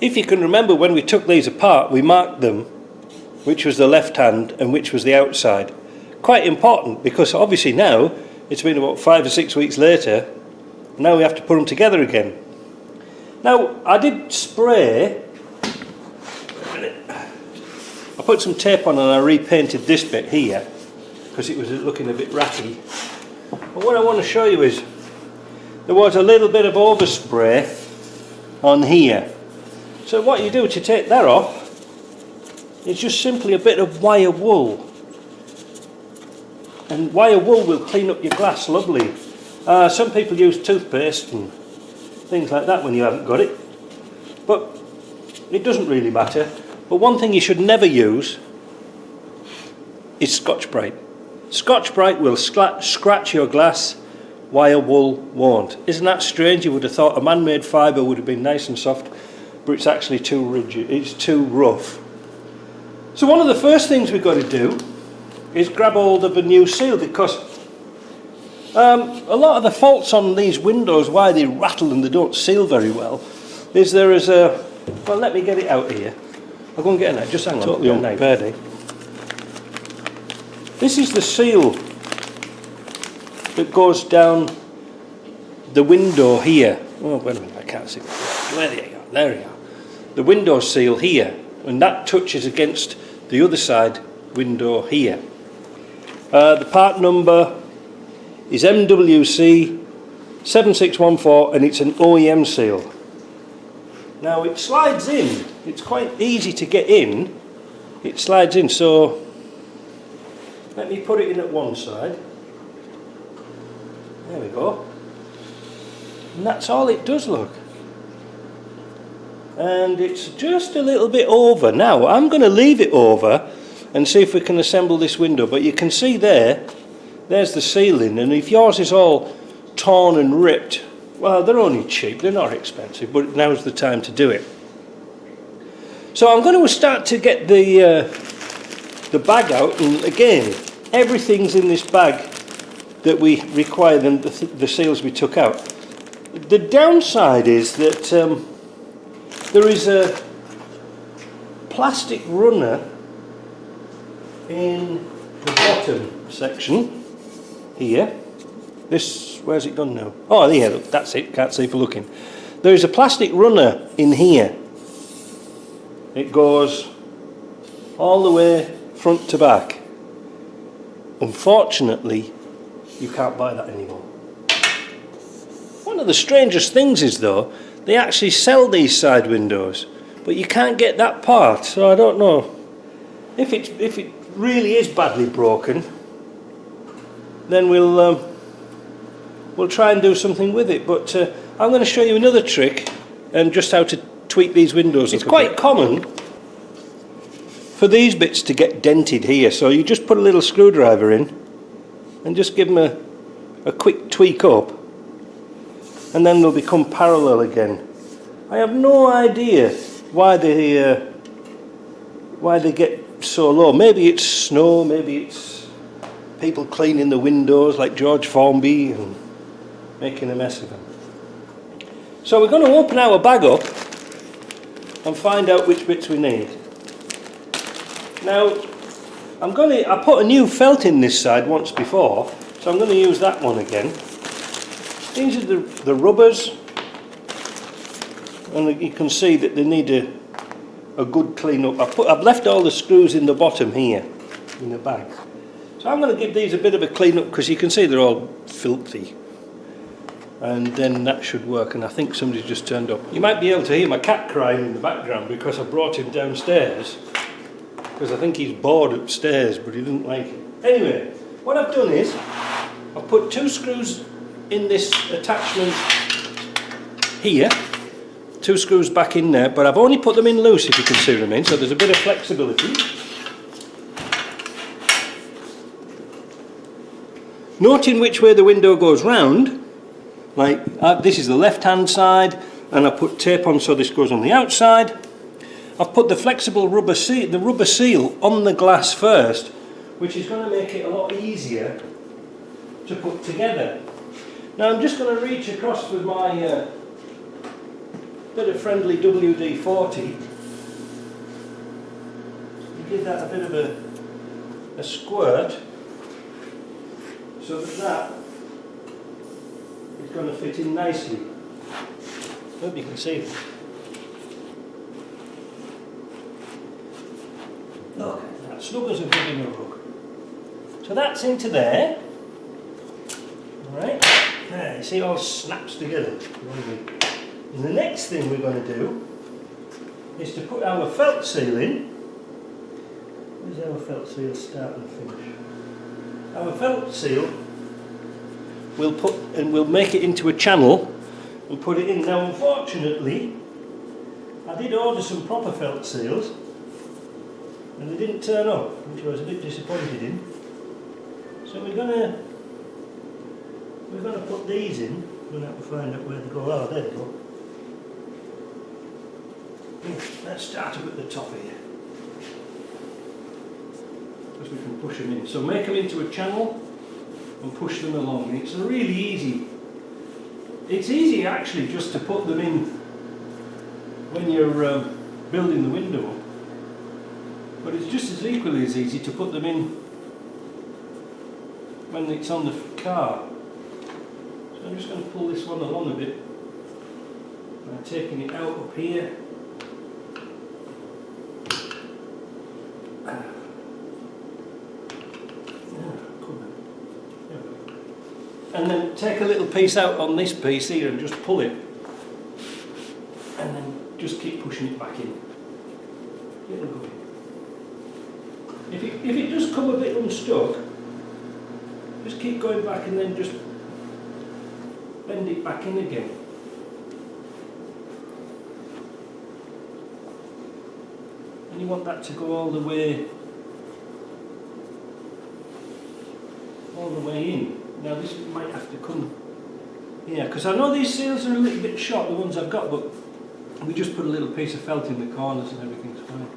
If you can remember, when we took these apart, we marked them, which was the left hand and which was the outside. Quite important, because obviously now, it's been about 5 or 6 weeks later, now we have to put them together again. Now, I did spray, I put some tape on and I repainted this bit here, because it was looking a bit ratty. But what I want to show you is, there was a little bit of overspray on here. So what you do to take that off, is just simply a bit of wire wool. And wire wool will clean up your glass lovely. Some people use toothpaste and things like that when you haven't got it, but it doesn't really matter. But one thing you should never use is Scotch-Brite. Scotch-Brite will scratch your glass, wire wool won't. Isn't that strange? You would have thought a man-made fibre would have been nice and soft, but it's actually too rigid, it's too rough. So one of the first things we've got to do is grab hold of a new seal, because a lot of the faults on these windows, why they rattle and they don't seal very well, is there is a, well, let me get it out here. I'll go and get a knife, just hang on. Totally unprepared, eh? This is the seal that goes down the window here. Oh, wait a minute, I can't see. There you go, there you are. The window seal here, and that touches against the other side window here. The part number is MWC 7614, and it's an OEM seal. Now it slides in, it's quite easy to get in, it slides in, so let me put it in at one side, there we go, and that's all it does, look, and it's just a little bit over. Now I'm going to leave it over and see if we can assemble this window, but you can see there's the ceiling, and if yours is all torn and ripped, well, they're only cheap, they're not expensive, but now's the time to do it. So I'm going to start to get the bag out, and again, everything's in this bag that we require, the seals we took out. The downside is that there is a plastic runner in the bottom section here. This, where's it gone now? Oh, yeah, look, that's it, can't see for looking. There is a plastic runner in here. It goes all the way front to back. Unfortunately, you can't buy that anymore. One of the strangest things is, though, they actually sell these side windows, but you can't get that part, so I don't know. If it really is badly broken, then we'll try and do something with it. But I'm going to show you another trick and just how to tweak these windows. It's quite common for these bits to get dented here, so you just put a little screwdriver in and just give them a quick tweak up, and then they'll become parallel again. I have no idea why they get so low. Maybe it's snow, maybe it's people cleaning the windows like George Formby and making a mess of them. So we're going to open our bag up and find out which bits we need. Now I put a new felt in this side once before, so I'm going to use that one again. These are the rubbers, and you can see that they need a good clean up. I've left all the screws in the bottom here in the bag, so I'm going to give these a bit of a clean up, because you can see they're all filthy, and then that should work. And I think somebody's just turned up. You might be able to hear my cat crying in the background, because I brought him downstairs, because I think he's bored upstairs, but he didn't like it. Anyway, what I've done is I've put 2 screws in this attachment here, 2 screws back in there, but I've only put them in loose, if you can see what I mean, so there's a bit of flexibility. Noting which way the window goes round, like this is the left hand side, and I put tape on so this goes on the outside. I've put the flexible rubber seal on the glass first, which is going to make it a lot easier to put together. Now I'm just going to reach across with my bit of friendly WD-40. You give that a bit of a squirt so that is going to fit in nicely. Hope you can see it. Look, that snug as a bug in a rug. So that's into there. Alright, there, you see it all snaps together. And the next thing we're going to do is to put our felt seal in. Where's our felt seal start and finish? Our felt seal we'll make it into a channel and put it in. Now unfortunately I did order some proper felt seals and they didn't turn up, which I was a bit disappointed in. So we're gonna put these in. We're gonna have to find out where they go. Oh, there they go. Let's start up at the top here, because we can push them in. So make them into a channel and push them along. And it's really easy. It's easy actually just to put them in when you're building the window, but it's just as equally as easy to put them in when it's on the car. So I'm just going to pull this one along a bit by taking it out up here. And then take a little piece out on this piece here and just pull it, and then just keep pushing it back in. It'll go in. If it does come a bit unstuck, just keep going back and then just bend it back in again. And you want that to go all the way in. Now this might have to come here, because I know these seals are a little bit short, the ones I've got, but we just put a little piece of felt in the corners and everything's fine.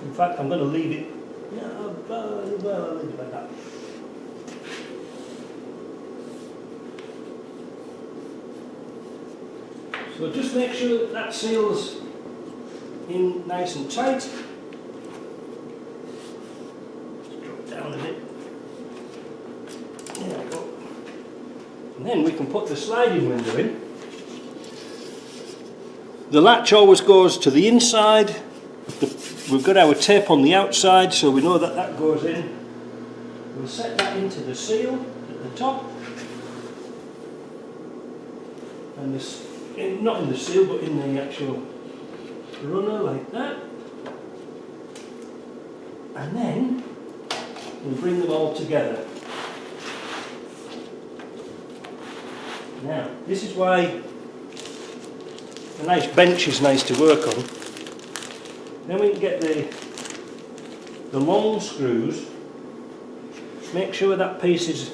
In fact, I'm going to leave it, I'll leave it like that. So just make sure that that seal's in nice and tight. Just drop it down a bit. There we go. And then we can put the sliding window in. The latch always goes to the inside. We've got our tape on the outside, so we know that that goes in. We'll set that into the seal at the top. And this, not in the seal, but in the actual runner, like that. And then we'll bring them all together. Now, this is why a nice bench is nice to work on. Then we can get the long screws. Make sure that piece is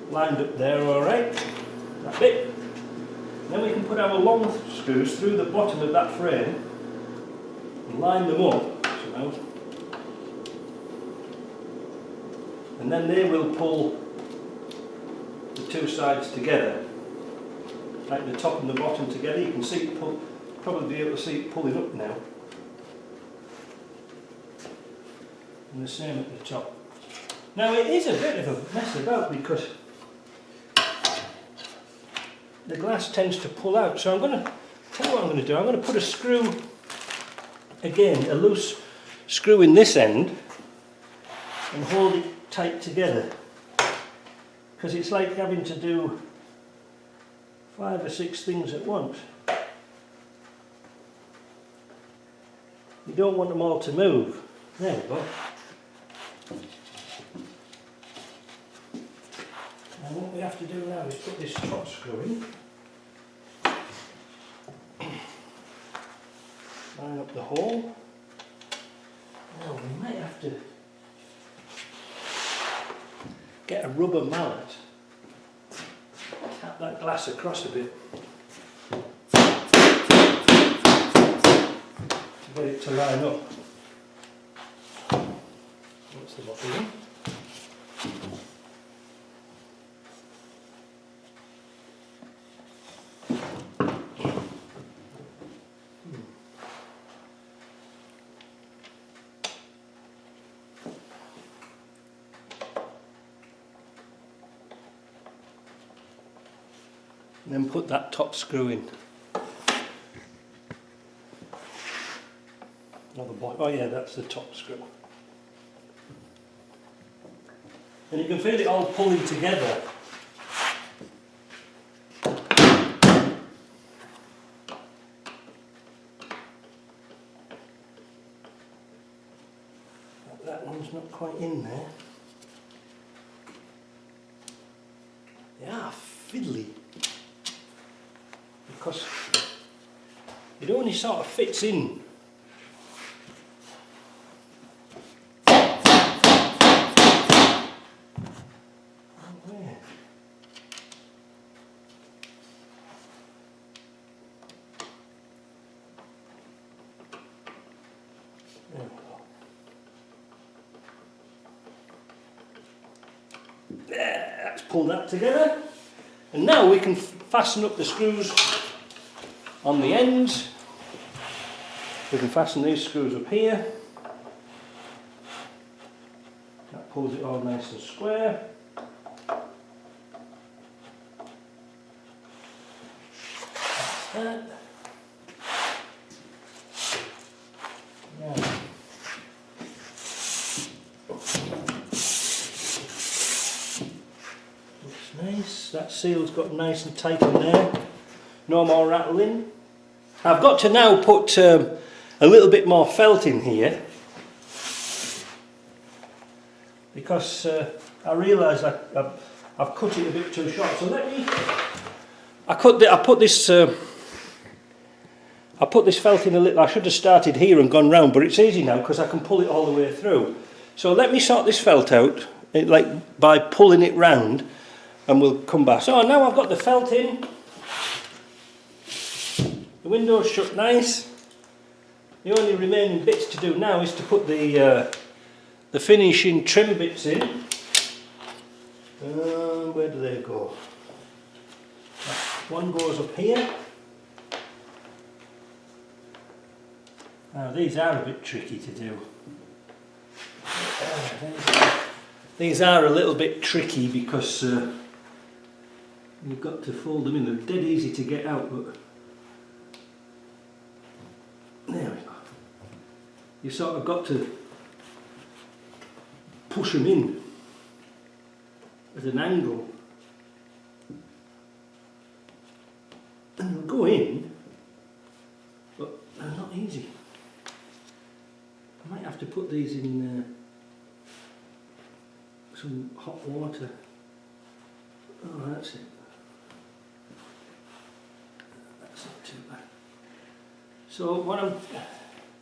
lined up there, alright. That bit. Then we can put our long screws through the bottom of that frame and line them up. And then they will pull the two sides together, like the top and the bottom together. You can see it probably be able to see it pulling up now. And the same at the top. Now it is a bit of a mess about because the glass tends to pull out, so I'm going to tell you what I'm going to do. I'm going to put a screw, again a loose screw in this end, and hold it tight together, because it's like having to do 5 or 6 things at once. You don't want them all to move. There we go. And what we have to do now is put this top screw in, line up the hole. Now we might have to get a rubber mallet, tap that glass across a bit. get it to line up. That's the bottom in. And then put that top screw in. Or the bottom. Oh yeah, that's the top screw. And you can feel it all pulling together. That one's not quite in there. They are fiddly. Because it only sort of fits in. There, let's pull that together, and now we can fasten up the screws on the ends. We can fasten these screws up here. That pulls it all nice and square. That's that. Now, nice, that seal's got nice and tight in there, no more rattling. I've got to now put a little bit more felt in here because I realise I've cut it a bit too short. So let me, I put this felt in a little. I should have started here and gone round, but it's easy now because I can pull it all the way through. So let me sort this felt out, like by pulling it round, and we'll come back. So now I've got the felt in, the window's shut nice. The only remaining bits to do now is to put the finishing trim bits in. Where do they go? One goes up here. Now these are a bit tricky to do. These are a little bit tricky because you've got to fold them in. They're dead easy to get out, but there we go. You sort of got to push them in at an angle, and they'll go in, but they're not easy. I might have to put these in some hot water. Oh, that's it. That's not too bad. So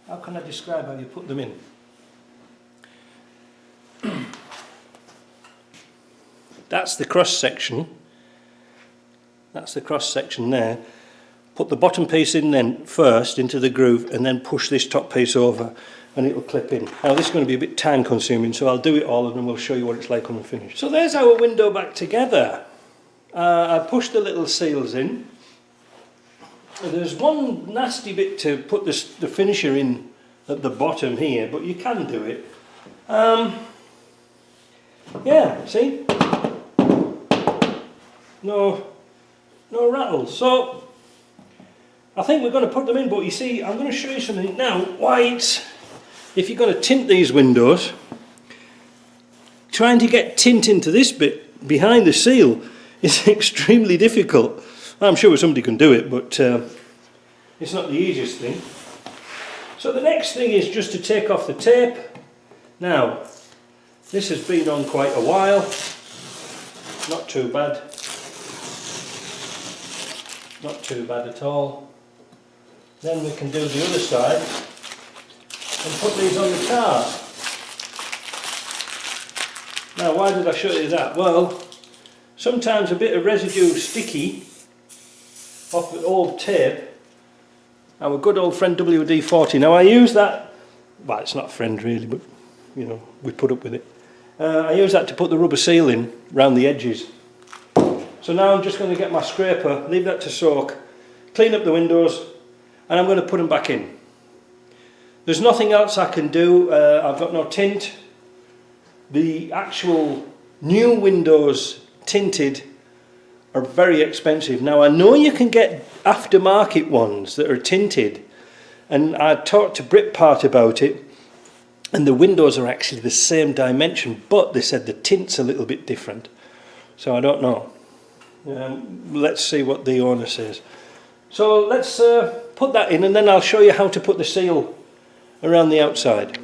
how can I describe how you put them in? That's the cross section. That's the cross section there. Put the bottom piece in then first into the groove, and then push this top piece over, and it'll clip in. Now this is going to be a bit time consuming, so I'll do it all and then we'll show you what it's like when we're finished. So there's our window back together. I pushed the little seals in. There's one nasty bit to put the finisher in at the bottom here, but you can do it. Yeah, see? No rattle. So I think we're going to put them in, but you see, I'm going to show you something now. Why it's, if you're going to tint these windows, trying to get tint into this bit behind the seal is extremely difficult. I'm sure somebody can do it, but it's not the easiest thing. So the next thing is just to take off the tape. Now, this has been on quite a while. Not too bad. Not too bad at all. Then we can do the other side and put these on the car. Now, why did I show you that? Well, sometimes a bit of residue sticky off the old tape our good old friend WD-40. Now I use that, well, it's not a friend really, but you know, we put up with it. I use that to put the rubber seal in round the edges. So now I'm just going to get my scraper, leave that to soak, clean up the windows, and I'm going to put them back in. There's nothing else I can do. I've got no tint. The actual new windows tinted are very expensive. Now I know you can get aftermarket ones that are tinted, and I talked to Britrest about it, and the windows are actually the same dimension, but they said the tint's a little bit different. So I don't know. Let's see what the owner says. So let's put that in, and then I'll show you how to put the seal around the outside.